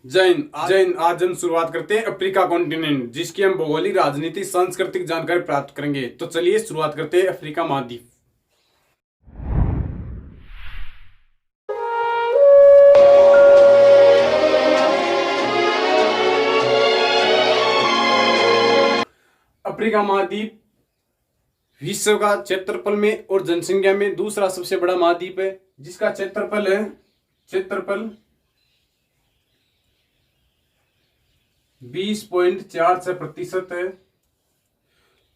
जैन आज हम शुरुआत करते हैं अफ्रीका कॉन्टिनेंट, जिसकी हम भौगोलिक, राजनीतिक, सांस्कृतिक जानकारी प्राप्त करेंगे। तो चलिए शुरुआत करते हैं अफ्रीका महाद्वीप। अफ्रीका महाद्वीप विश्व का क्षेत्रफल में और जनसंख्या में दूसरा सबसे बड़ा महाद्वीप है, जिसका क्षेत्रफल 20.46% है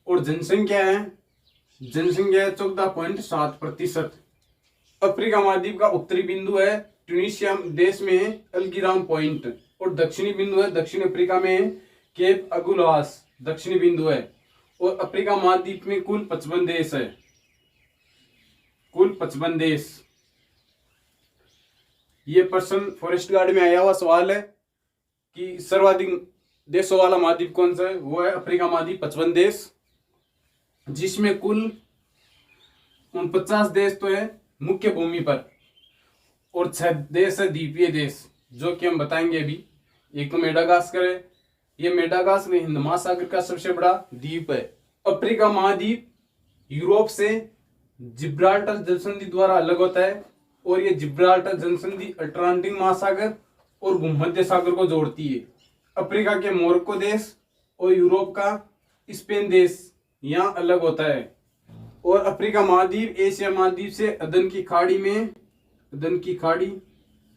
और जनसंख्या है 14.7%। अफ्रीका महाद्वीप का उत्तरी बिंदु है ट्यूनीशिया देश में है अलगिराम पॉइंट, और दक्षिणी बिंदु है दक्षिण अफ्रीका में है केप अगुलहास दक्षिणी बिंदु है। और अफ्रीका महाद्वीप में कुल 55 देश है, कुल 55 देश। ये पर्सन फॉरेस्ट गार्ड में आया हुआ सवाल है कि सर्वाधिक देशों वाला महाद्वीप कौन सा है, वो है अफ्रीका महाद्वीप 55 देश, जिसमें कुल 49 देश तो है मुख्य भूमि पर और 6 देश है द्वीपीय देश, जो कि हम बताएंगे अभी। एक तो मेडागास्कर है, ये मेडागास्कर हिंद महासागर का सबसे बड़ा द्वीप है। अफ्रीका महाद्वीप यूरोप से जिब्राल्टर जलसंधि द्वारा अलग होता है, और ये जिब्राल्टर जलसंधि अटलांटिक महासागर और भूमध्य सागर को जोड़ती है। अफ्रीका के मोरक्को देश और यूरोप का स्पेन देश यहाँ अलग होता है। और अफ्रीका महाद्वीप एशिया महाद्वीप से अदन की खाड़ी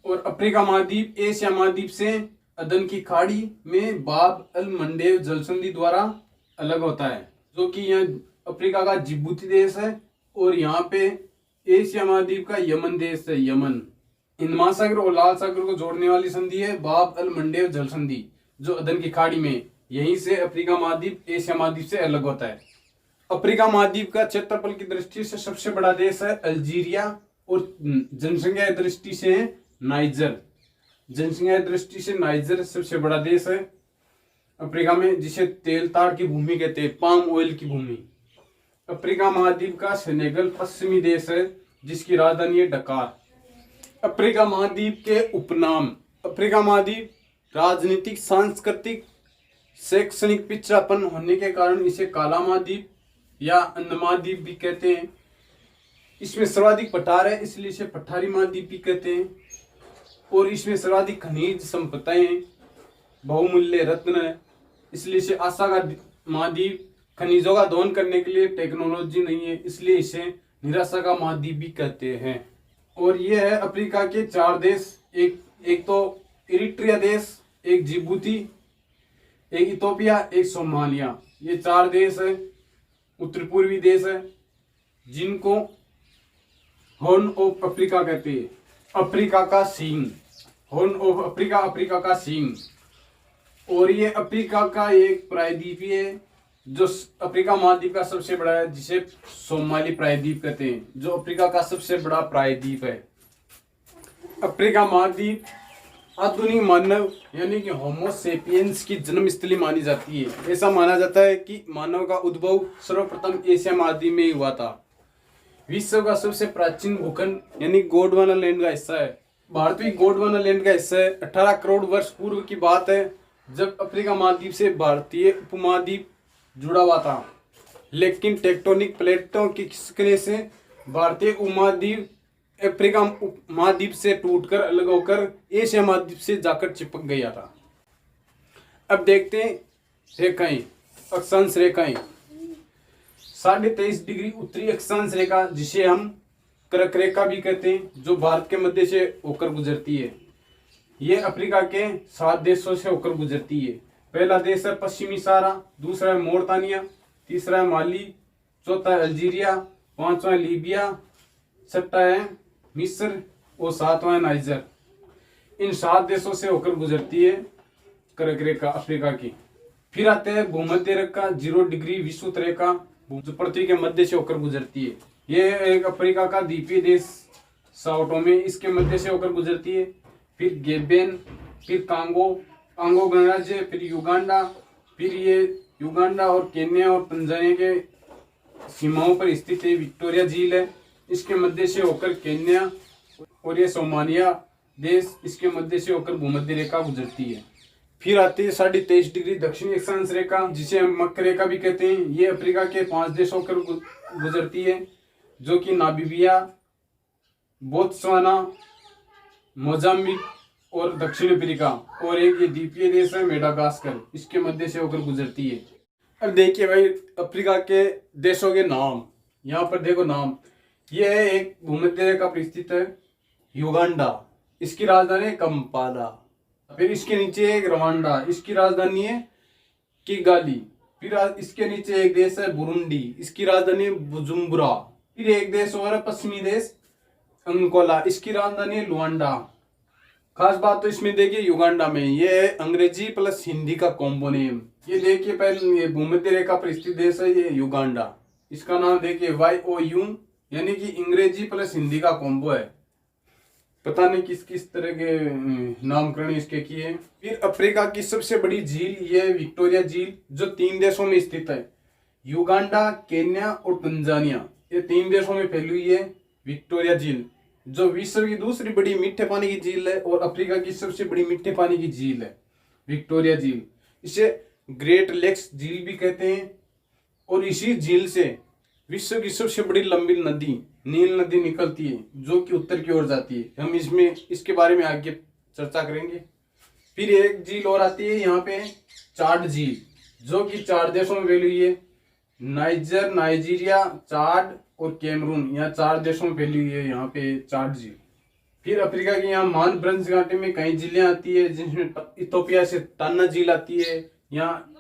और अफ्रीका महाद्वीप एशिया महाद्वीप से अदन की खाड़ी में बाब अल मंडेव जलसंधि द्वारा अलग होता है, जो कि यहाँ अफ्रीका का जिबूती देश है, और यहाँ पे एशिया महाद्वीप का यमन देश है, यमन। हिंद महासागर और लाल सागर को जोड़ने वाली संधि है बाब अल मंडेव जल संधि, जो अदन की खाड़ी में। यहीं से अफ्रीका महाद्वीप एशिया महाद्वीप से अलग होता है। अफ्रीका महाद्वीप का क्षेत्रफल की दृष्टि से सबसे बड़ा देश है अल्जीरिया, और जनसंख्या की दृष्टि से है नाइजर। जनसंख्या की दृष्टि से नाइजर सबसे बड़ा देश है अफ्रीका में, जिसे तेल ताड़ की भूमि कहते हैं, पाम ऑयल की भूमि। अफ्रीका महाद्वीप का सेनेगल पश्चिमी देश है, जिसकी राजधानी है डकार। अफ्रीका महाद्वीप के उपनाम। अफ्रीका महाद्वीप राजनीतिक, सांस्कृतिक, शैक्षणिक पिछड़ापन होने के कारण इसे काला महाद्वीप या अंध महाद्वीप भी कहते हैं। इसमें सर्वाधिक पठार है, इसलिए इसे पठारी महाद्वीप भी कहते हैं। और इसमें सर्वाधिक खनिज संपदाएं, बहुमूल्य रत्न है, इसलिए इसे आशा का महाद्वीप। खनिजों का दोहन करने के लिए टेक्नोलॉजी नहीं है, इसलिए इसे निराशा का महाद्वीप भी कहते हैं। और ये है अफ्रीका के 4 देश, एक तो इरिट्रिया देश, एक जिबूती, एक इथोपिया, एक सोमालिया। ये 4 देश है, उत्तर पूर्वी देश है, जिनको हॉर्न ऑफ अफ्रीका कहते हैं। अफ्रीका का सींग, हॉर्न ऑफ अफ्रीका, अफ्रीका का सींग। और ये अफ्रीका का एक प्रायद्वीप है, जो अफ्रीका महाद्वीप का सबसे बड़ा है, जिसे सोमाली प्रायद्वीप कहते हैं, जो अफ्रीका का सबसे बड़ा प्रायद्वीप है। अफ्रीका महाद्वीप आधुनिक मानव यानी कि होमो सेपियंस की जन्मस्थली मानी जाती है। ऐसा माना जाता है कि मानव का उद्भव सर्वप्रथम एशिया महाद्वीप में ही हुआ था। विश्व का सबसे प्राचीन भूखंड यानी गोंडवाना लैंड का हिस्सा है, भारत भी गोंडवाना लैंड का हिस्सा है। 18 करोड़ वर्ष पूर्व की बात है, जब अफ्रीका महाद्वीप से भारतीय उपमहाद्वीप जुड़ा हुआ था, लेकिन टेक्टोनिक प्लेटों की खिसकने से भारतीय उपमहाद्वीप अफ्रीका महाद्वीप से टूटकर अलग होकर एशिया महाद्वीप से जाकर चिपक गया था। अब देखते हैं रेखाएं, अक्षांश रेखाएं। 23.5 डिग्री उत्तरी अक्षांश रेखा, जिसे हम कर्क रेखा भी कहते हैं, जो भारत के मध्य से होकर गुजरती है। ये अफ्रीका के 7 देशों से होकर गुजरती है। पहला देश है पश्चिमी सहारा, दूसरा है मोरतानिया, तीसरा है माली, चौथा है अल्जीरिया, 5वां है लीबिया, 6वां है मिस्र और 7वां है नाइजर। इन 7 देशों से होकर गुजरती है कर्क रेखा अफ्रीका की। फिर आते हैं भूमध्य रेखा 0 डिग्री विषुवत रेखा, जो पृथ्वी के मध्य से होकर गुजरती है। यह एक अफ्रीका का द्वीपीय देश साओ टोमे, इसके मध्य से होकर गुजरती है। फिर गेबेन, फिर कांगो गणराज्य, फिर युगांडा, फिर ये युगांडा और केन्या और तंजानिया के सीमाओं पर स्थित है। विक्टोरिया झील है, इसके मध्य से होकर केन्या और ये सोमालिया देश इसके मध्य से होकर भूमध्य रेखा गुजरती है। फिर आती है 23.5 डिग्री दक्षिणी अक्षांश रेखा, जिसे हम मकर रेखा भी कहते हैं। ये अफ्रीका के 5 देशों होकर गुजरती है, जो कि नामीबिया, बोत्सवाना, मोजाम्बिक और दक्षिण अफ्रीका, और एक ये द्वीपीय देश है मेडागास्कर, इसके मध्य से होकर गुजरती है। अब देखिए भाई अफ्रीका के देशों के नाम, यहाँ पर देखो नाम, ये है एक भूमध्य रेखा पर स्थित है युगांडा, इसकी राजधानी है कंपाला। फिर इसके नीचे एक रवांडा, इसकी राजधानी है किगाली। फिर इसके नीचे एक देश है बुरुंडी, इसकी राजधानी है बुजुम्बुरा। फिर एक देश और है पश्चिमी देश अंगोला, इसकी राजधानी है लुआंडा। खास बात तो इसमें देखिए युगांडा में ये है अंग्रेजी प्लस हिंदी का कॉम्बो नेम। ये देखिए पहले ये भूमध्य रेखा पर स्थित देश है ये युगांडा, इसका नाम देखिए YOU, यानी कि अंग्रेजी प्लस हिंदी का कॉम्बो है। पता नहीं किस किस तरह के नामकरण इसके किए। फिर अफ्रीका की सबसे बड़ी झील ये विक्टोरिया झील, जो 3 देशों में स्थित है, युगांडा, केन्या और तंजानिया, ये 3 देशों में फैली हुई है विक्टोरिया झील, जो विश्व की दूसरी बड़ी मीठे पानी की झील है और अफ्रीका की सबसे बड़ी मीठे पानी की झील है विक्टोरिया झील। इसे ग्रेट लेक्स झील भी कहते हैं। और इसी झील से विश्व की सबसे बड़ी लंबी नदी नील नदी निकलती है, जो कि उत्तर की ओर जाती है। हम इसके बारे में आगे चर्चा करेंगे। फिर एक झील और आती है यहाँ पे चाड झील, जो कि 4 देशों में फैली हुई है, नाइजर, नाइजीरिया, चाड और कैमरून, यहाँ 4 देशों में फैली हुई है यहाँ पे चाड झील। फिर अफ्रीका के यहाँ मान ब्रंज घाटी में कई झीलें आती है, जिसमें इथोपिया से टाना झील आती है, यहाँ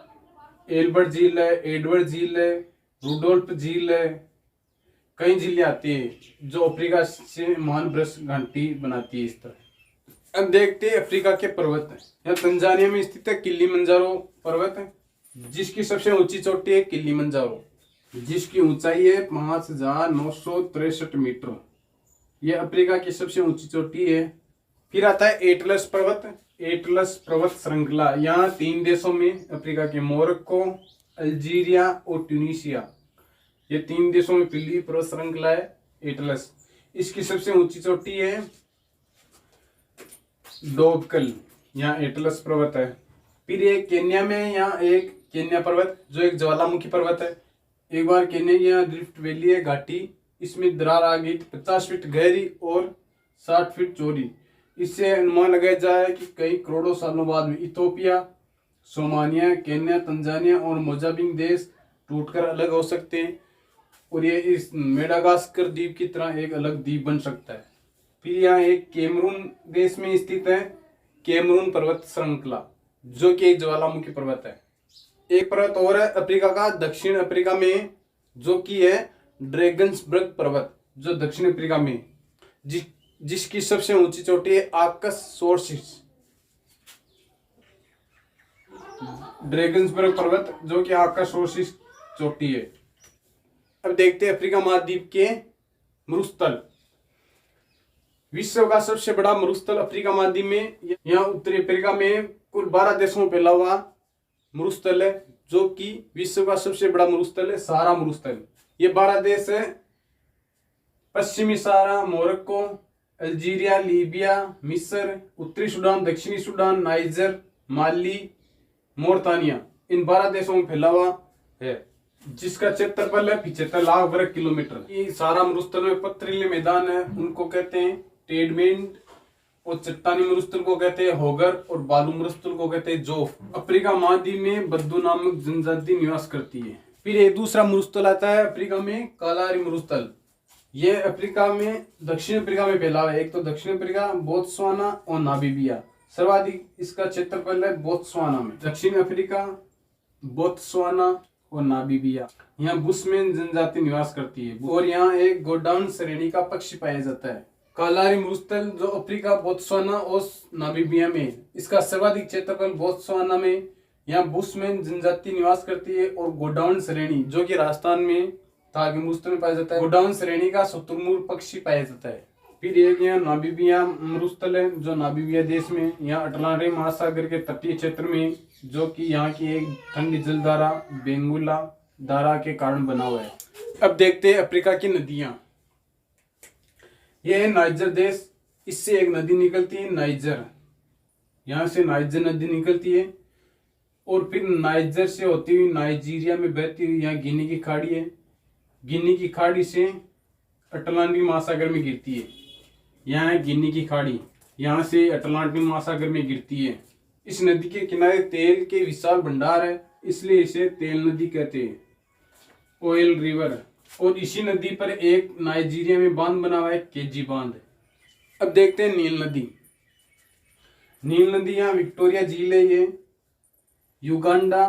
एल्बर्ट झील है, एडवर्ड झील है, रूडोल्फ झील है, कई झीलें आती है जो अफ्रीका से मान ब्रंज घाटी बनाती है इस तरह। अब देखते हैं अफ्रीका के पर्वत। यहाँ तंजानिया में स्थित है किलिमंजारो पर्वत है, जिसकी सबसे ऊंची चोटी है किलिमंजारो, जिसकी ऊंचाई है 5963 मीटर। यह अफ्रीका की सबसे ऊंची चोटी है। फिर आता है एटलस पर्वत, एटलस पर्वत श्रृंखला, यहाँ 3 देशों में अफ्रीका के मोरक्को, अल्जीरिया और ट्यूनीशिया, ये 3 देशों में फैली पर्वत श्रृंखला है एटलस। इसकी सबसे ऊंची चोटी है डोबकल, यहाँ एटलस पर्वत है। फिर एक केन्या में यहाँ एक केन्या पर्वत, जो एक ज्वालामुखी पर्वत है। एक बार केन्या की यहाँ ड्रिफ्ट वैली है घाटी, इसमें दरार आ गई 50 फीट गहरी और 60 फीट चौड़ी। इससे अनुमान लगाया जाए कि कई करोड़ों सालों बाद में इथोपिया, सोमालिया, केन्या, तंजानिया और मोजाम्बिक देश टूटकर अलग हो सकते हैं और ये इस मेडागास्कर द्वीप की तरह एक अलग द्वीप बन सकता है। फिर यहाँ एक कैमरून देश में स्थित है कैमरून पर्वत श्रृंखला, जो कि एक ज्वालामुखी पर्वत है। एक पर्वत और है अफ्रीका का दक्षिण अफ्रीका में, जो कि है ड्रैगन्सबर्ग पर्वत, जो दक्षिण अफ्रीका में, जिसकी सबसे ऊंची चोटी है आकस सोर्सिस, ड्रैगन्सबर्ग पर्वत, जो कि आकस सोर्सिस चोटी है। अब देखते हैं अफ्रीका महाद्वीप के मरुस्थल। विश्व का सबसे बड़ा मरुस्थल अफ्रीका महाद्वीप में, यहाँ उत्तरी अफ्रीका में कुल 12 देशों में फैला हुआ मरुस्थल है, जो कि विश्व का सबसे बड़ा मरुस्थल है सहारा मरुस्थल। ये 12 देश है पश्चिमी सहारा, मोरक्को, अल्जीरिया, लीबिया, मिस्र, उत्तरी सूडान, दक्षिणी सूडान, नाइजर, माली, मोरतानिया, इन 12 देशों में फैला हुआ है, जिसका क्षेत्रफल है 75 लाख वर्ग किलोमीटर। ये सारा मरुस्थल में पथरीले मैदान है, उनको कहते हैं टेडमेंट, और चट्टानी मरुस्थल को कहते हैं होगर, और बालू मरुस्थल को कहते हैं जोफ। अफ्रीका महाद्वीप में बद्दू नामक जनजाति निवास करती है। फिर एक दूसरा मरुस्थल आता है अफ्रीका में कालारी मरुस्थल। ये अफ्रीका में दक्षिण अफ्रीका में फैला हुआ है। एक तो दक्षिण अफ्रीका, बोत्सवाना और नामीबिया। सर्वाधिक इसका क्षेत्रफल है बोत्सवाना में। दक्षिण अफ्रीका, बोत्सवाना और नामीबिया, यहाँ बुशमैन जनजाति निवास करती है और यहाँ एक गोडाउन श्रेणी का पक्षी पाया जाता है। कालारी मरुस्थल जो अफ्रीका, बोत्सवाना और नामीबिया में, इसका सर्वाधिक क्षेत्रफल बोत्सवाना में, यहाँ बुशमैन जनजाति निवास करती है, और गोडाउन श्रेणी जो कि राजस्थान में थागे मरुस्थल में पाया जाता है, गोडाउन श्रेणी का शुतुरमुर्ग पक्षी पाया जाता है। फिर एक यहाँ नामीबिया मरुस्थल है, जो नामीबिया देश में, यहाँ अटलांटिक महासागर के तटीय क्षेत्र में, जो कि यहाँ की एक ठंडी जलधारा बेंगुला धारा के कारण बना हुआ है। अब देखते हैं अफ्रीका की नदियां। ये है नाइजर देश, इससे एक नदी निकलती है नाइजर, यहाँ से नाइजर नदी निकलती है और फिर नाइजर से होती हुई नाइजीरिया में बहती हुई यहाँ गिनी की खाड़ी है, गिनी की खाड़ी से अटलांटिक महासागर में गिरती है। यहाँ है गिनी की खाड़ी, यहाँ से अटलांटिक महासागर में गिरती है। इस नदी के किनारे तेल के विशाल भंडार है, इसलिए इसे तेल नदी कहते हैं, ऑयल रिवर। और इसी नदी पर एक नाइजीरिया में बांध बना हुआ है, केजी बांध। अब देखते हैं नील नदी। नील नदी यहाँ विक्टोरिया झील है, ये युगांडा,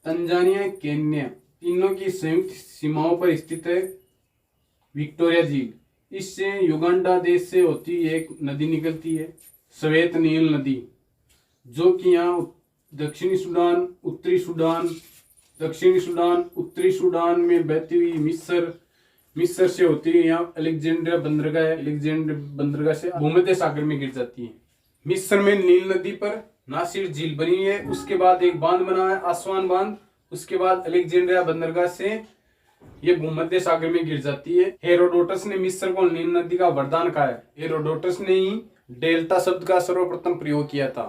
तंजानिया, केन्या तीनों की संयुक्त सीमाओं पर स्थित है विक्टोरिया झील। इससे युगांडा देश से होती एक नदी निकलती है, श्वेत नील नदी, जो कि यहाँ दक्षिणी सूडान, उत्तरी सूडान, दक्षिणी सूडान, उत्तरी सूडान में बहती हुई मिस्र से होती है यहाँ अलेक्जेंड्रिया बंदरगाह है, अलेक्जेंड्रिया बंदरगाह से भूमध्य सागर में गिर जाती है। मिस्र में नील नदी पर नासिर झील बनी है, उसके बाद एक बांध बना है आसवान बांध, उसके बाद अलेक्जेंड्रिया बंदरगाह से ये भूमध्य सागर में गिर जाती है। हेरोडोटस ने मिस्र को नील नदी का वरदान कहा है। हेरोडोटस ने ही डेल्टा शब्द का सर्वप्रथम प्रयोग किया था।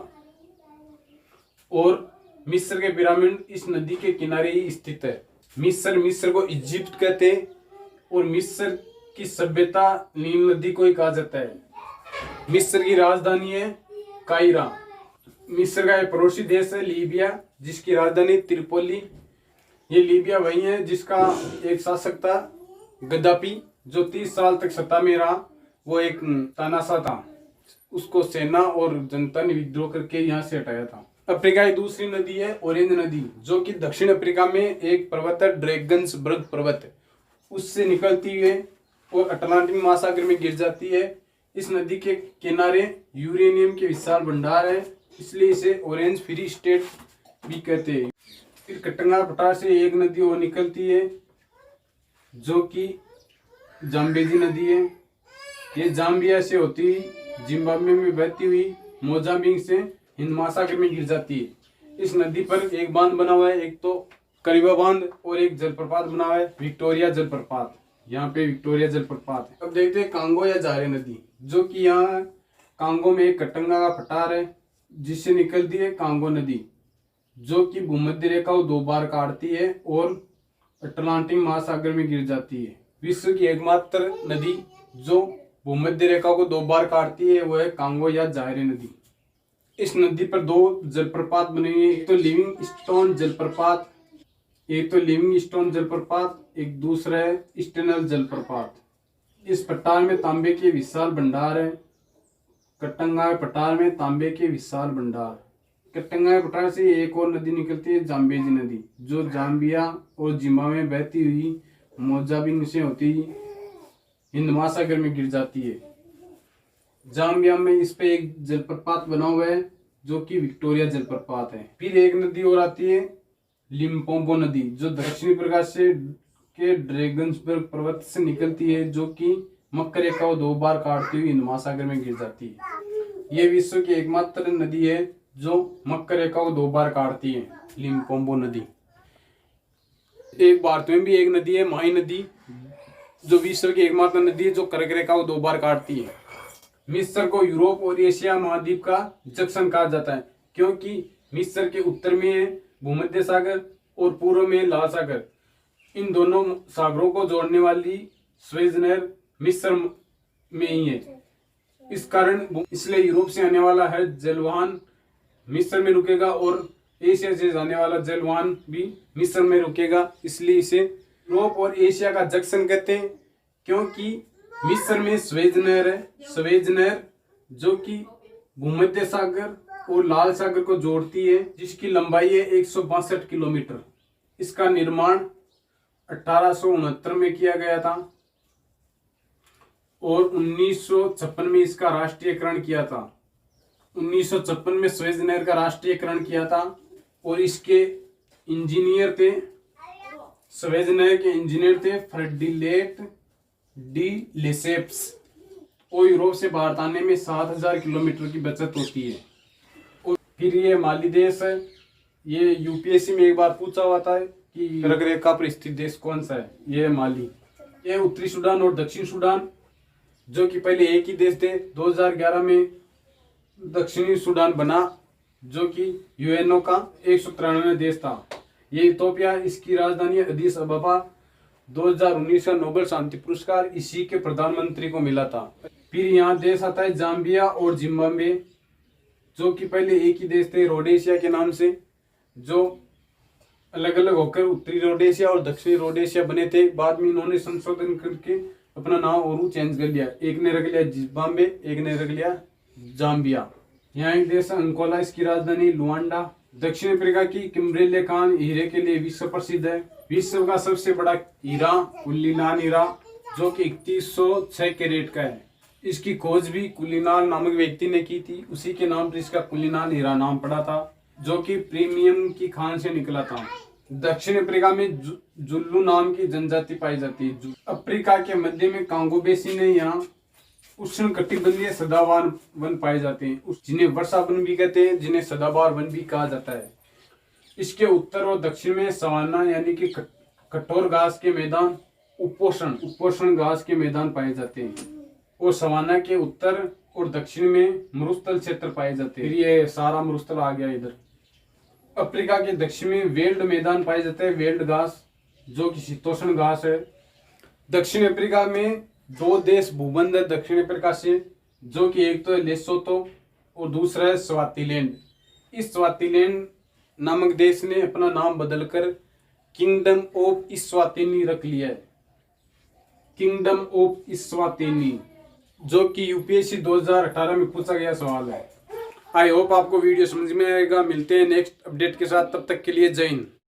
और मिस्र के पिरामिड इस नदी के किनारे ही स्थित है। मिस्र को इजिप्ट कहते हैं और मिस्र की सभ्यता नील नदी को ही कहा जाता है। मिस्र की राजधानी है कायरा। मिस्र का एक पड़ोसी देश है लीबिया, जिसकी राजधानी त्रिपोली। ये लीबिया वही है जिसका एक शासक था गद्दाफी, जो 30 साल तक सत्ता में रहा। वो एक तानाशाह था, उसको सेना और जनता ने विद्रोह करके यहाँ से हटाया था। अफ्रीका की दूसरी नदी है ऑरेंज नदी, जो कि दक्षिण अफ्रीका में एक पर्वत है ड्रैगन्सबर्ग पर्वत, उससे निकलती है और अटलांटिक महासागर में गिर जाती है। इस नदी के किनारे यूरेनियम के विशाल भंडार है, इसलिए इसे ऑरेंज फ्री स्टेट भी कहते हैं। फिर कटंगा पठार से एक नदी और निकलती है, जो कि जाम्बेजी नदी है। ये जाम्बिया से होती जिम्बाब्वे में बहती हुई मोजाम्बिक से हिंद महासागर में गिर जाती है। इस नदी पर एक बांध बना हुआ है, एक तो करीबा बांध, और एक जलप्रपात बना हुआ है विक्टोरिया जलप्रपात। यहाँ पे विक्टोरिया जलप्रपात है। अब देखते हैं कांगो या जारे नदी, जो कि यहाँ कांगो में एक कटंगा का पठार है, जिससे निकलती है कांगो नदी, जो कि भूमध्य रेखा को 2 बार काटती है और अटलांटिक महासागर में गिर जाती है। विश्व की एकमात्र नदी जो भूमध्य रेखा को 2 बार काटती है वो है कांगो या जारे नदी। इस नदी पर 2 जलप्रपात बने हुए हैं, एक तो लिविंगस्टोन जलप्रपात, एक दूसरा है स्टेनल जलप्रपात। इस पठार में तांबे के विशाल भंडार है। कटंगा पठार में तांबे के विशाल भंडार। कटंगा पठार से एक और नदी निकलती है जाम्बेजी नदी, जो जाम्बिया और जिम्बाब्वे में बहती हुई मोजाम्बिक से होती हिंद महासागर में गिर जाती है। जाम्बिया में इस पे एक जलप्रपात बना हुआ है, जो कि विक्टोरिया जलप्रपात है। फिर एक नदी और आती है लिम्पोपो नदी, जो दक्षिणी प्रकाश से के ड्रैगन्सबर्ग पर्वत से निकलती है, जो कि मकर रेखा को 2 बार काटती हुई हिंद महासागर में गिर जाती है। यह विश्व की एकमात्र नदी है जो मकर रेखा को 2 बार काटती है, लिम्पोपो नदी। एक भारत में भी एक नदी है माही नदी, जो विश्व की एकमात्र नदी है जो कर्क रेखा को 2 बार काटती है। मिस्र को यूरोप और एशिया महाद्वीप का जंक्शन कहा जाता है, क्योंकि मिस्र के उत्तर में है भूमध्य सागर और पूर्व में लाल सागर। इन दोनों सागरों को जोड़ने वाली स्वेज नहर मिस्र में ही है। इस कारण इसलिए यूरोप से आने वाला हर जलवाहन मिस्र में रुकेगा और एशिया से जाने वाला जलवाहन भी मिस्र में रुकेगा। इसलिए इसे यूरोप और एशिया का जंक्शन कहते हैं, क्योंकि मिस्र में स्वेज नहर है, स्वेज नहर जो कि भूमध्य सागर और लाल सागर को जोड़ती है, जिसकी लंबाई है 162 किलोमीटर। इसका निर्माण 1869 में किया गया था और 1956 में इसका राष्ट्रीयकरण किया था। 1956 में स्वेज नहर का राष्ट्रीयकरण किया था और इसके इंजीनियर थे, स्वेज नहर के इंजीनियर थे फर्डिनेंड डी लेसेप्स। और यूरोप से भारत आने में 7000 किलोमीटर की बचत होती है। और फिर ये माली देश है, ये यूपीएससी में एक बार पूछा हुआ था कि कर्क रेखा पर स्थित देश कौन सा है, ये है माली। ये उत्तरी सूडान और दक्षिण सूडान जो कि पहले एक ही देश थे। 2011 में दक्षिणी सूडान बना, जो कि यूएनओ का 193 देश था। ये इथोपिया, इसकी राजधानी अदीस अबाबा। 2019 का नोबेल शांति पुरस्कार इसी के प्रधानमंत्री को मिला था। फिर यहाँ देश आता है जाम्बिया और जिम्बाब्वे, जो कि पहले एक ही देश थे रोडेशिया के नाम से, जो अलग अलग होकर उत्तरी रोडेशिया और दक्षिणी रोडेशिया बने थे। बाद में इन्होंने संशोधन करके अपना नाम और चेंज कर लिया। एक ने रख लिया जिम्बाब्वे, एक ने रख लिया जाम्बिया। यहाँ एक देश है अंकोला, इसकी राजधानी लुआंडा। दक्षिण अफ्रीका की किम्बरेले खान हीरे के लिए विश्व प्रसिद्ध है। विश्व का सबसे बड़ा हीरा कुल्लीनाल हीरा, जो कि 3106 कैरेट का है। इसकी खोज भी कुल्लीनाल नामक व्यक्ति ने की थी, उसी के नाम पर इसका कुल्लीनाल हीरा नाम पड़ा था, जो कि प्रीमियम की खान से निकला था। दक्षिण अफ्रीका में जुल्लू नाम की जनजाति पाई जाती है। अफ्रीका के मध्य में कांगो बेसिन है, यहाँ उष्ण कटिबंधीय सदाबहार वन पाए जाते हैं, जिन्हें वर्षा वन भी कहते हैं, जिन्हें सदाबहार वन भी कहा जाता है। इसके उत्तर और दक्षिण में सवाना यानी कि कठोर घास के मैदान, उपोषण घास के मैदान पाए जाते हैं, और सवाना के उत्तर और दक्षिण में मरुस्थल क्षेत्र पाए जाते हैं। ये सारा मरुस्थल आ गया इधर। अफ्रीका के दक्षिण में वेल्ड मैदान पाए जाते हैं, वेल्ड घास, जो कि शीतोष्ण घास है। दक्षिण अफ्रीका में 2 देश भूबंध है दक्षिण अफ्रीका से, जो कि एक तो है लेसोतो और दूसरा है स्वातिलैंड। इस स्वातिलैंड नामक देश ने अपना नाम बदलकर किंगडम ऑफ इस्वातिनी रख लिया है, किंगडम ऑफ इस्वातिनी, जो कि यूपीएससी 2018 में पूछा गया सवाल है। आई होप आपको वीडियो समझ में आएगा। मिलते हैं नेक्स्ट अपडेट के साथ, तब तक के लिए जय हिंद।